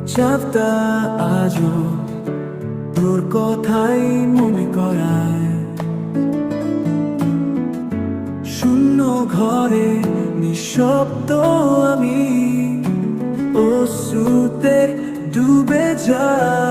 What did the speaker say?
চাপটা আজও তোর কথাই মনে করায়। শূন্য ঘরে নিঃশব্দ আমি অশ্রুতে ডুবে যায়।